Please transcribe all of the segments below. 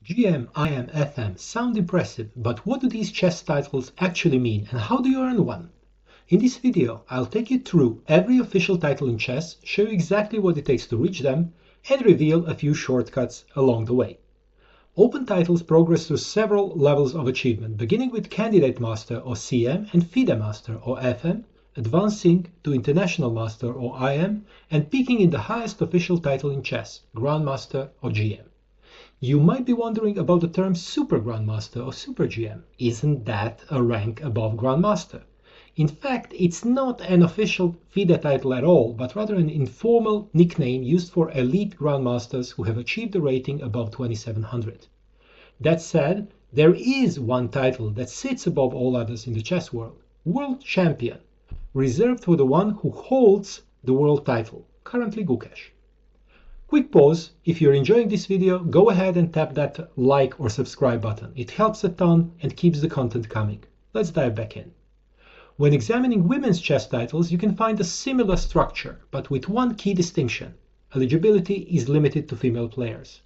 GM, IM, FM sound impressive, but what do these chess titles actually mean and how do you earn one? In this video, I'll take you through every official title in chess, show you exactly what it takes to reach them, and reveal a few shortcuts along the way. Open titles progress through several levels of achievement, beginning with Candidate Master or CM and FIDE Master or FM, advancing to International Master or IM, and peaking in the highest official title in chess, Grandmaster or GM. You might be wondering about the term Super Grandmaster or Super GM. Isn't that a rank above Grandmaster? In fact, it's not an official FIDE title at all, but rather an informal nickname used for elite Grandmasters who have achieved a rating above 2700. That said, there is one title that sits above all others in the chess world, World Champion, reserved for the one who holds the world title, currently Gukesh. Quick pause. If you're enjoying this video, go ahead and tap that like or subscribe button. It helps a ton and keeps the content coming. Let's dive back in. When examining women's chess titles, you can find a similar structure, but with one key distinction. Eligibility is limited to female players.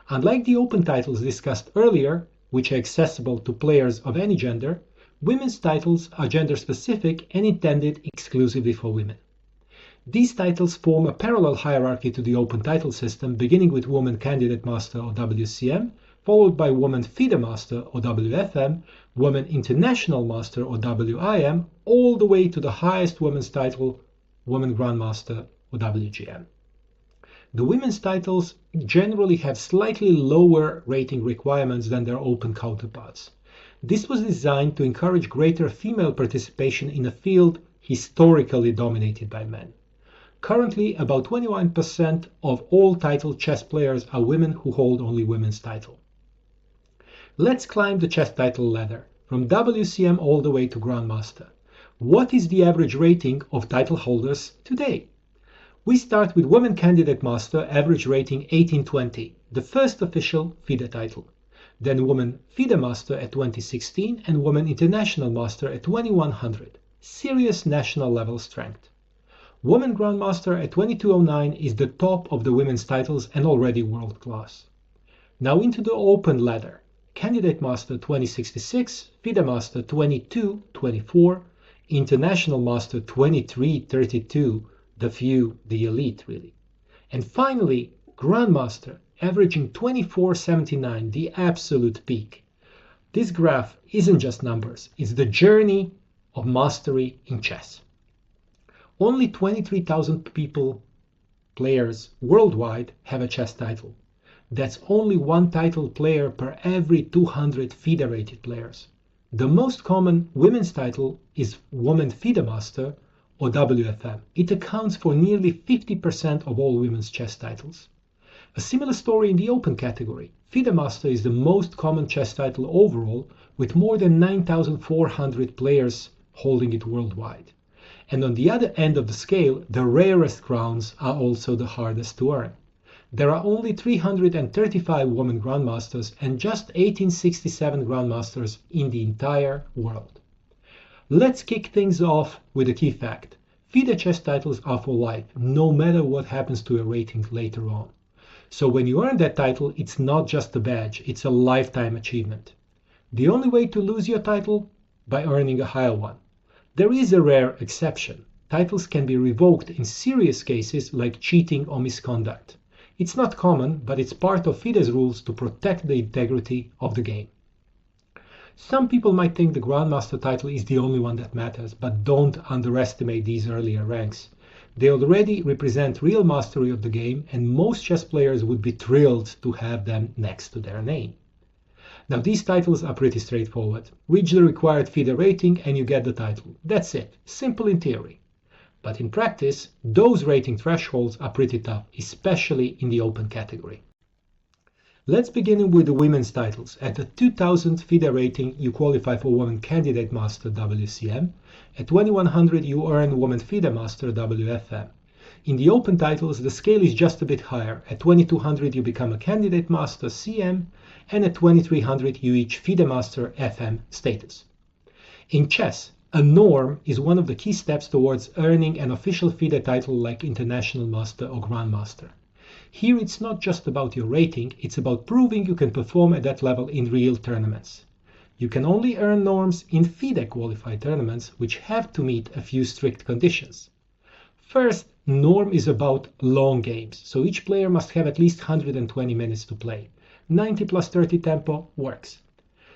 Unlike the open titles discussed earlier, which are accessible to players of any gender, women's titles are gender-specific and intended exclusively for women. These titles form a parallel hierarchy to the open title system, beginning with Woman Candidate Master or WCM, followed by Woman FIDE Master or WFM, Woman International Master or WIM, all the way to the highest women's title, Woman Grandmaster or WGM. The women's titles generally have slightly lower rating requirements than their open counterparts. This was designed to encourage greater female participation in a field historically dominated by men. Currently, about 21% of all titled chess players are women who hold only women's title. Let's climb the chess title ladder, from WCM all the way to Grandmaster. What is the average rating of title holders today? We start with Woman Candidate Master, average rating 1820, the first official FIDE title. Then Woman FIDE Master at 2016 and Woman International Master at 2100, serious national level strength. Woman Grandmaster at 2209 is the top of the women's titles and already world class. Now into the open ladder. Candidate Master 2066, FIDE Master 2224, International Master 2332, the few, the elite really. And finally, Grandmaster, averaging 2479, the absolute peak. This graph isn't just numbers, it's the journey of mastery in chess. Only 23,000 players worldwide have a chess title. That's only one title player per every 200 FIDE-rated players. The most common women's title is Woman FIDE Master or WFM. It accounts for nearly 50% of all women's chess titles. A similar story in the open category. FIDE Master is the most common chess title overall, with more than 9,400 players holding it worldwide. And on the other end of the scale, the rarest crowns are also the hardest to earn. There are only 335 women grandmasters and just 1867 grandmasters in the entire world. Let's kick things off with a key fact. FIDE chess titles are for life, no matter what happens to a rating later on. So when you earn that title, it's not just a badge, it's a lifetime achievement. The only way to lose your title? By earning a higher one. There is a rare exception. Titles can be revoked in serious cases like cheating or misconduct. It's not common, but it's part of FIDE's rules to protect the integrity of the game. Some people might think the Grandmaster title is the only one that matters, but don't underestimate these earlier ranks. They already represent real mastery of the game, and most chess players would be thrilled to have them next to their name. Now these titles are pretty straightforward. Reach the required FIDE rating and you get the title. That's it. Simple in theory. But in practice, those rating thresholds are pretty tough, especially in the open category. Let's begin with the women's titles. At the 2000 FIDE rating, you qualify for Woman Candidate Master WCM. At 2100, you earn Woman FIDE Master WFM. In the open titles, the scale is just a bit higher. At 2200, you become a Candidate Master CM, and at 2300, you reach FIDE Master FM status. In chess, a norm is one of the key steps towards earning an official FIDE title like International Master or Grandmaster. Here it's not just about your rating, it's about proving you can perform at that level in real tournaments. You can only earn norms in FIDE qualified tournaments, which have to meet a few strict conditions. First, norm is about long games, so each player must have at least 120 minutes to play. 90 plus 30 tempo works.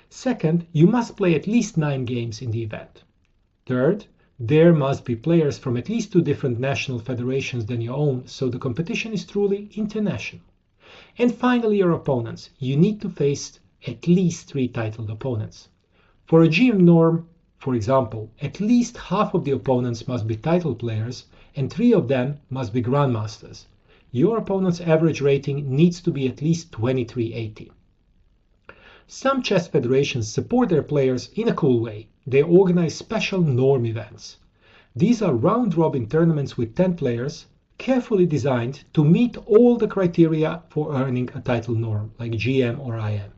Second, you must play at least 9 games in the event. Third, there must be players from at least 2 different national federations than your own, so the competition is truly international. And finally, your opponents. You need to face at least 3 titled opponents. For a GM norm, for example, at least half of the opponents must be title players and 3 of them must be Grandmasters. Your opponent's average rating needs to be at least 2380. Some chess federations support their players in a cool way. They organize special norm events. These are round-robin tournaments with 10 players, carefully designed to meet all the criteria for earning a title norm, like GM or IM.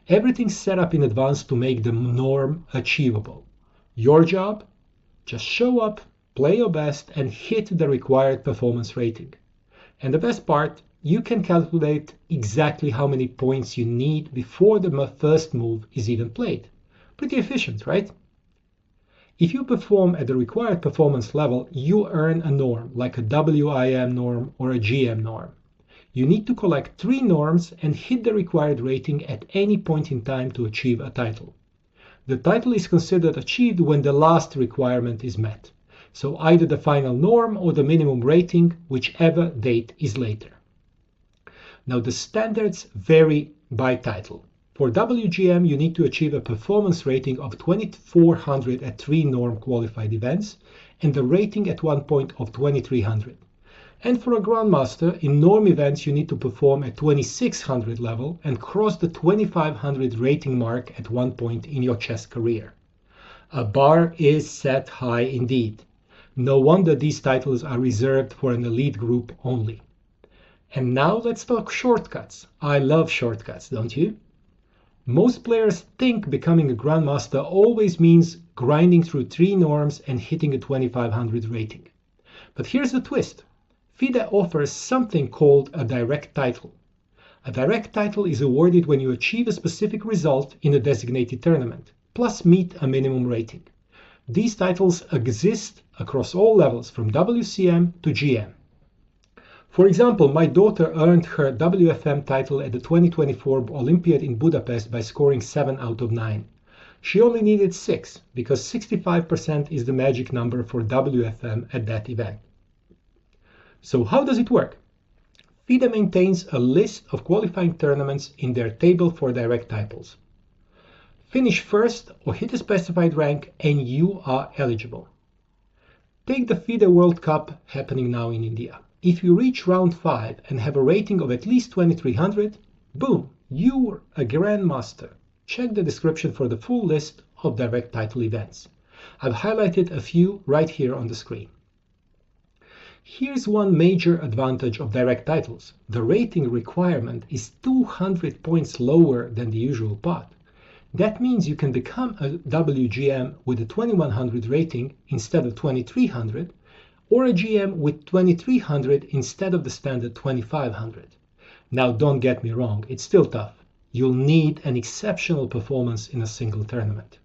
Everything's set up in advance to make the norm achievable. Your job? Just show up, play your best, and hit the required performance rating. And the best part, you can calculate exactly how many points you need before the first move is even played. Pretty efficient, right? If you perform at the required performance level, you earn a norm, like a WIM norm or a GM norm. You need to collect 3 norms and hit the required rating at any point in time to achieve a title. The title is considered achieved when the last requirement is met, so either the final norm or the minimum rating, whichever date is later. Now the standards vary by title. For WGM, you need to achieve a performance rating of 2400 at 3 norm qualified events and a rating at one point of 2300. And for a Grandmaster, in norm events you need to perform at 2600 level and cross the 2500 rating mark at one point in your chess career. A bar is set high indeed. No wonder these titles are reserved for an elite group only. And now let's talk shortcuts. I love shortcuts, don't you? Most players think becoming a Grandmaster always means grinding through 3 norms and hitting a 2500 rating. But here's the twist. FIDE offers something called a direct title. A direct title is awarded when you achieve a specific result in a designated tournament, plus meet a minimum rating. These titles exist across all levels from WCM to GM. For example, my daughter earned her WFM title at the 2024 Olympiad in Budapest by scoring 7 out of 9. She only needed 6 because 65% is the magic number for WFM at that event. So how does it work? FIDE maintains a list of qualifying tournaments in their table for direct titles. Finish first or hit a specified rank and you are eligible. Take the FIDE World Cup happening now in India. If you reach round 5 and have a rating of at least 2300, boom, you're a Grandmaster. Check the description for the full list of direct title events. I've highlighted a few right here on the screen. Here's one major advantage of direct titles. The rating requirement is 200 points lower than the usual path. That means you can become a WGM with a 2100 rating instead of 2300, or a GM with 2300 instead of the standard 2500. Now don't get me wrong, it's still tough. You'll need an exceptional performance in a single tournament.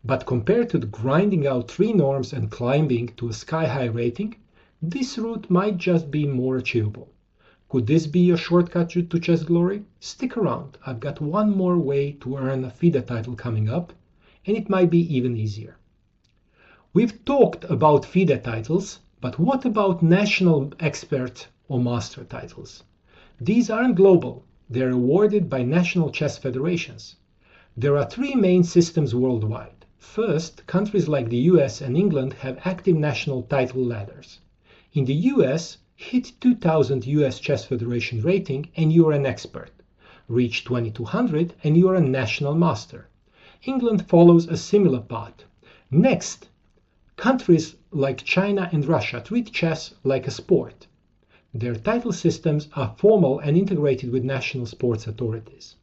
But compared to the grinding out 3 norms and climbing to a sky-high rating, this route might just be more achievable. Could this be your shortcut to chess glory? Stick around, I've got one more way to earn a FIDE title coming up, and it might be even easier. We've talked about FIDE titles, but what about national expert or master titles? These aren't global, they're awarded by national chess federations. There are 3 main systems worldwide. First, countries like the US and England have active national title ladders. In the US, hit 2000 US Chess Federation rating and you're an expert. Reach 2200 and you're a national master. England follows a similar path. Next, countries like China and Russia treat chess like a sport. Their title systems are formal and integrated with national sports authorities.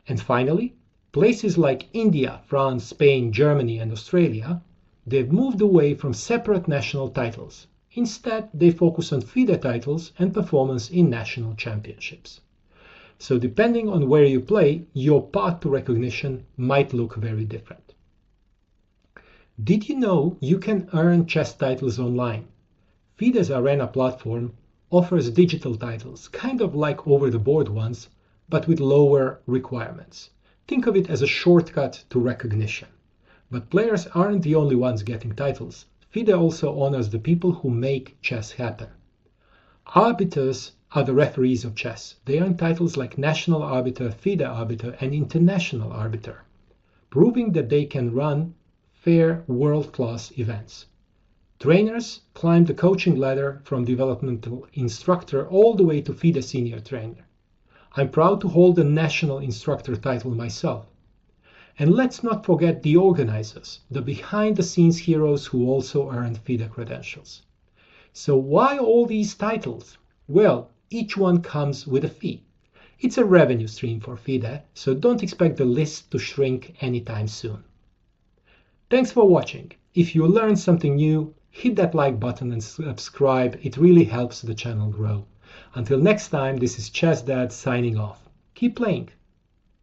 And finally, places like India, France, Spain, Germany, and Australia, they've moved away from separate national titles. Instead, they focus on FIDE titles and performance in national championships. So depending on where you play, your path to recognition might look very different. Did you know you can earn chess titles online? FIDE's Arena platform offers digital titles, kind of like over-the-board ones, but with lower requirements. Think of it as a shortcut to recognition. But players aren't the only ones getting titles. FIDE also honors the people who make chess happen. Arbiters are the referees of chess. They earn titles like National Arbiter, FIDE Arbiter, and International Arbiter, proving that they can run fair world-class events. Trainers climb the coaching ladder from developmental instructor all the way to FIDE senior trainer. I'm proud to hold the national instructor title myself. And let's not forget the organizers, the behind-the-scenes heroes who also earned FIDE credentials. So why all these titles? Well, each one comes with a fee. It's a revenue stream for FIDE, so don't expect the list to shrink anytime soon. Thanks for watching. If you learned something new, hit that like button and subscribe. It really helps the channel grow. Until next time, this is chessdad signing off. Keep playing.